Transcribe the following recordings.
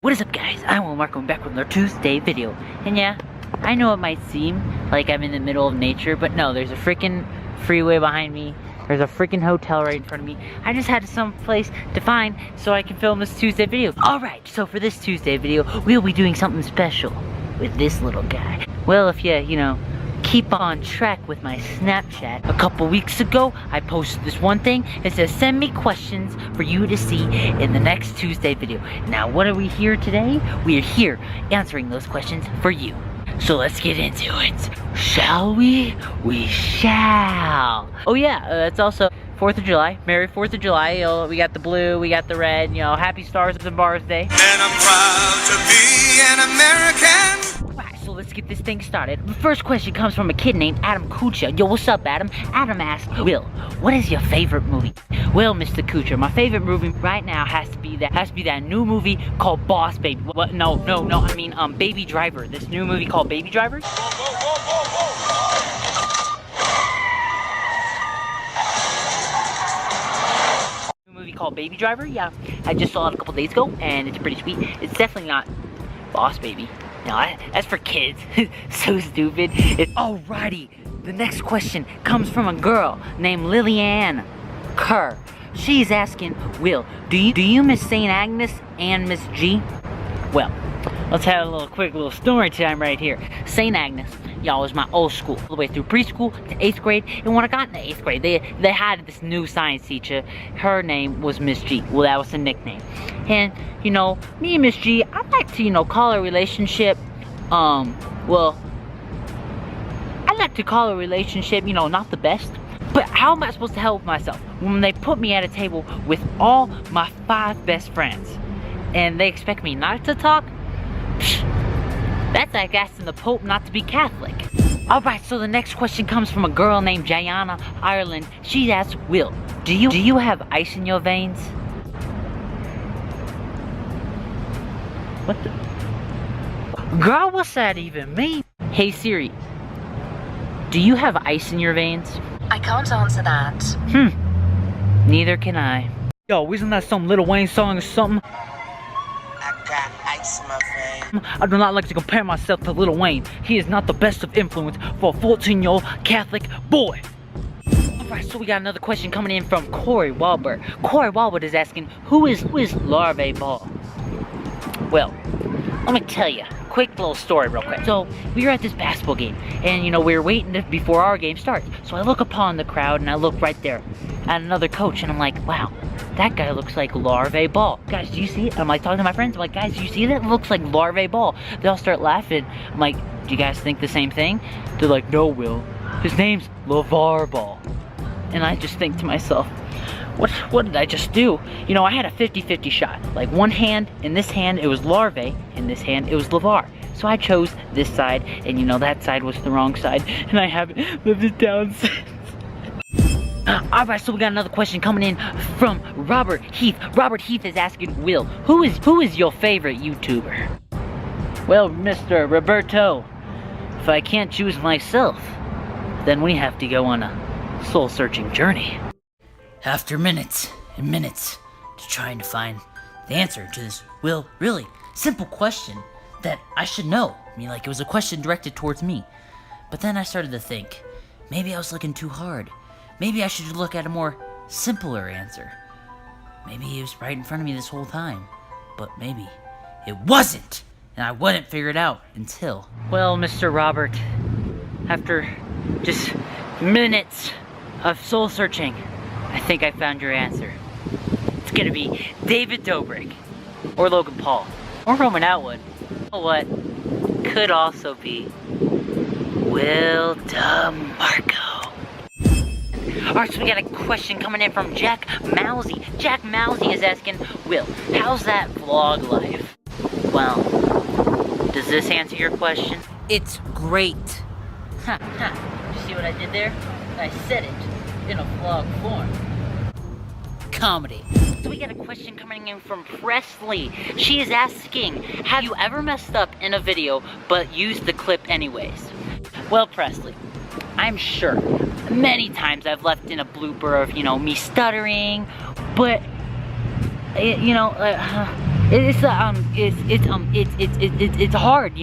What is up, guys? I'm Will Marco, back with another Tuesday video. And yeah, I know it might seem like I'm in the middle of nature, but no, there's a freaking freeway behind me. There's a freaking hotel right in front of me. I just had some place to find so I can film this Tuesday video. Alright, so for this Tuesday video, we'll be doing something special with this little guy. Well, if you keep on track with my Snapchat, a couple weeks ago, I posted this one thing. It says, send me questions for you to see in the next Tuesday video. Now, what are we here today? We are here answering those questions for you. So let's get into it. Shall we? We shall. Oh yeah, it's also 4th of July. Merry 4th of July. We got the blue, we got the red, happy Stars and Bars Day. And I'm proud to be an American. Alright, so let's get this thing started. The first question comes from a kid named Adam Kucha. Yo, what's up, Adam? Adam asked, Will, what is your favorite movie? Well, Mr. Kucha, my favorite movie right now has to be that new movie called Boss Baby. What? No, I mean, Baby Driver. This new movie called Baby Driver. Called Baby Driver. Yeah, I just saw it a couple days ago and it's pretty sweet. It's definitely not Boss Baby. No, that's for kids. So stupid. Alrighty, the next question comes from a girl named Lillian Kerr. She's asking, Will, do you miss St. Agnes and Miss G? Well, let's have a quick little story time right here. St. Agnes, y'all, was my old school, all the way through preschool to 8th grade. And when I got into 8th grade, they had this new science teacher. Her name was Miss G. Well, that was the nickname. And me and Miss G, I like to call a relationship, well, I like to call a relationship, not the best. But how am I supposed to help myself when they put me at a table with all my 5 best friends and they expect me not to talk? Psh, that's like asking the Pope not to be Catholic. Alright, so the next question comes from a girl named Jayana Ireland. She asks, Will, do you have ice in your veins? What the? Girl, what's that even mean? Hey Siri, do you have ice in your veins? I can't answer that. Neither can I. Yo, isn't that some Lil Wayne song or something? I got ice in my veins. I do not like to compare myself to Lil Wayne. He is not the best of influence for a 14-year-old Catholic boy. Alright, so we got another question coming in from Corey Walbert. Corey Walbert is asking, who is Larvae Ball? Well, let me tell you. Quick little story real quick. So we were at this basketball game and we were waiting before our game starts. So I look upon the crowd and I look right there at another coach and I'm like, wow, that guy looks like Larvae Ball. Guys, do you see it? I'm like talking to my friends. I'm like, guys, do you see that? It looks like Larvae Ball. They all start laughing. I'm like, do you guys think the same thing? They're like, no, Will. His name's LeVar Ball. And I just think to myself, what did I just do? I had a 50-50 shot. Like one hand, in this hand it was Larvae, in this hand it was LeVar. So I chose this side, and that side was the wrong side, and I haven't lived it down since. Alright, so we got another question coming in from Robert Heath. Robert Heath is asking, Will, who is your favorite YouTuber? Well, Mr. Roberto, if I can't choose myself, then we have to go on a soul-searching journey. After minutes and minutes to trying to find the answer to this, really simple question that I should know. I mean, like, it was a question directed towards me. But then I started to think, maybe I was looking too hard. Maybe I should look at a more simpler answer. Maybe it was right in front of me this whole time. But maybe it wasn't. And I wouldn't figure it out until... Well, Mr. Robert, after just minutes of soul searching, I think I found your answer. It's gonna be David Dobrik, or Logan Paul, or Roman Atwood. You know what? Could also be Will DeMarco. Alright, so we got a question coming in from Jack Mousy. Jack Mousy is asking, Will, how's that vlog life? Well, does this answer your question? It's great. Ha ha. You see what I did there? I said it in a vlog form. Comedy. So we got a question coming in from Presley. She is asking, have you ever messed up in a video but used the clip anyways? Well, Presley, I'm sure many times I've left in a blooper of, me stuttering, but, It's hard,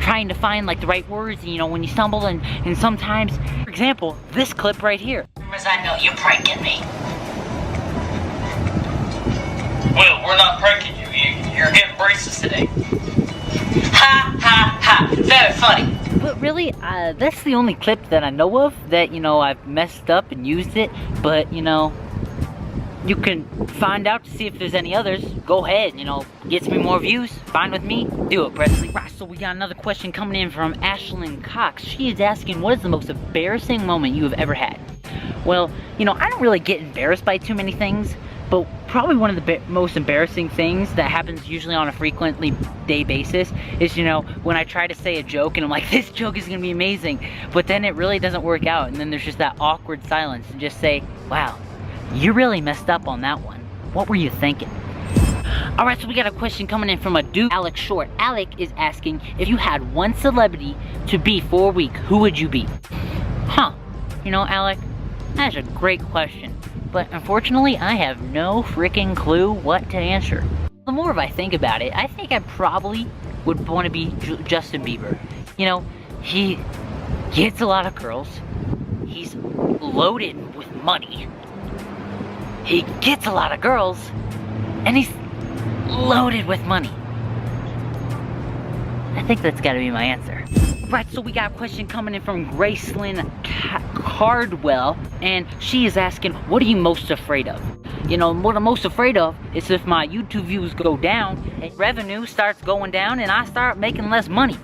trying to find like the right words, when you stumble, and sometimes, for example, this clip right here. I know you're pranking me. Will, we're not pranking you. You're getting braces today. Ha ha ha! Very funny. But really, that's the only clip that I know of that, I've messed up and used it, but, you can find out to see if there's any others. Go ahead, gets me more views. Fine with me. Do it, Presley. Right, so we got another question coming in from Ashlyn Cox. She is asking, what is the most embarrassing moment you have ever had? Well, I don't really get embarrassed by too many things, but probably one of the most embarrassing things that happens usually on a frequently day basis is, when I try to say a joke and I'm like, this joke is gonna be amazing, but then it really doesn't work out, and then there's just that awkward silence, and just say, wow, you really messed up on that one. What were you thinking? Alright, so we got a question coming in from a dude, Alex Short. Alec is asking, if you had one celebrity to be for a week, who would you be? Huh, Alec, that's a great question, but unfortunately, I have no freaking clue what to answer. The more I think about it, I think I probably would want to be Justin Bieber. He gets a lot of girls, he's loaded with money, he gets a lot of girls, and he's loaded with money. I think that's gotta be my answer. Right, so we got a question coming in from Gracelyn Cardwell, and she is asking, what are you most afraid of? What I'm most afraid of is if my YouTube views go down, and revenue starts going down, and I start making less money.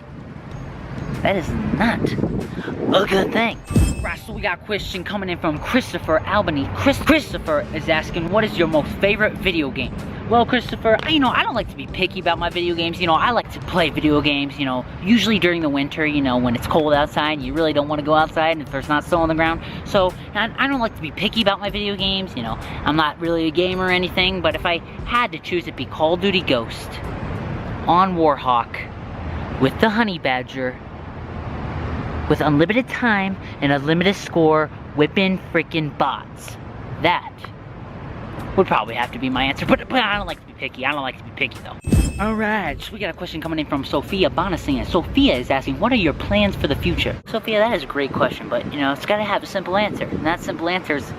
That is not a good thing. Right, so we got a question coming in from Christopher Albany. Christopher is asking, what is your most favorite video game? Well, Christopher, I don't like to be picky about my video games. I like to play video games, usually during the winter, when it's cold outside, you really don't want to go outside and if there's not snow on the ground. So, I don't like to be picky about my video games, I'm not really a gamer or anything, but if I had to choose, it'd be Call of Duty Ghost on Warhawk with the Honey Badger, with unlimited time and unlimited score, whipping freaking bots. That would probably have to be my answer, but I don't like to be picky. I don't like to be picky though. Alright, so we got a question coming in from Sophia Bonacian. Sophia is asking, what are your plans for the future? Sophia, that is a great question, but it's gotta have a simple answer. And that simple answer is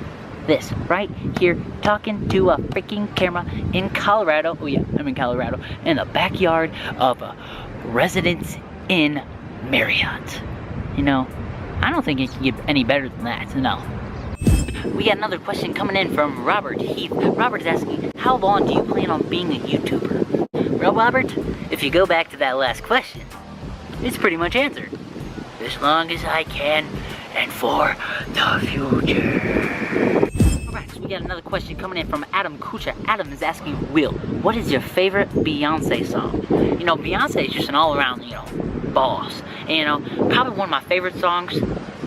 this, right here, talking to a freaking camera in Colorado. Oh yeah, I'm in Colorado, in the backyard of a Residence Inn Marriott. I don't think it can get any better than that, no. We got another question coming in from Robert Heath. Robert is asking, how long do you plan on being a YouTuber? Well, Robert, if you go back to that last question, it's pretty much answered. As long as I can, and for the future. Alright, so we got another question coming in from Adam Kucha. Adam is asking, Will, what is your favorite Beyonce song? Beyonce is just an all-around, boss. And, probably one of my favorite songs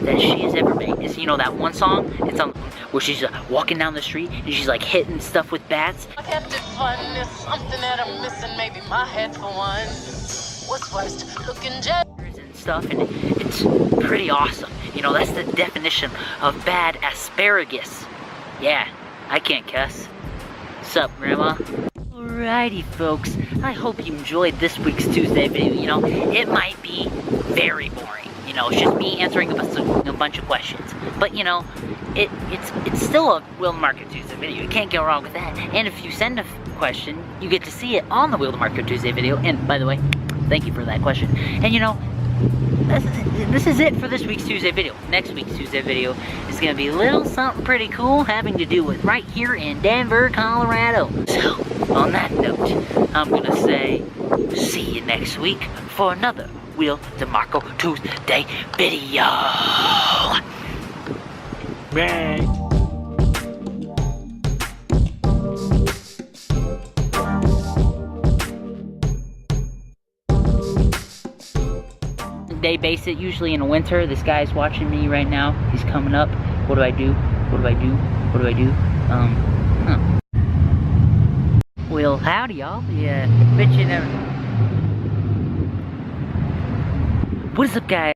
that she has ever made is, that one song, it's where she's walking down the street and she's like hitting stuff with bats. I kept it fun, there's something that I'm missing, maybe my head for one. What's worst, looking jet and stuff, and it's pretty awesome. That's the definition of bad asparagus. Yeah, I can't cuss. Sup, Grandma? Alrighty, folks, I hope you enjoyed this week's Tuesday video. It might be very boring. It's just me answering a bunch of questions. But, it's still a Will the Market Tuesday video. You can't go wrong with that. And if you send a question, you get to see it on the Will the Market Tuesday video. And, by the way, thank you for that question. And, this is it for this week's Tuesday video. Next week's Tuesday video is going to be a little something pretty cool having to do with right here in Denver, Colorado. So, on that note, I'm going to say, see you next week for another Will DeMarco Tuesday video. Bye. Day base it usually in the winter. This guy's watching me right now. He's coming up. What do I do? What do I do? What do I do? Well, howdy y'all. Yeah, bet you never. What is up, guys?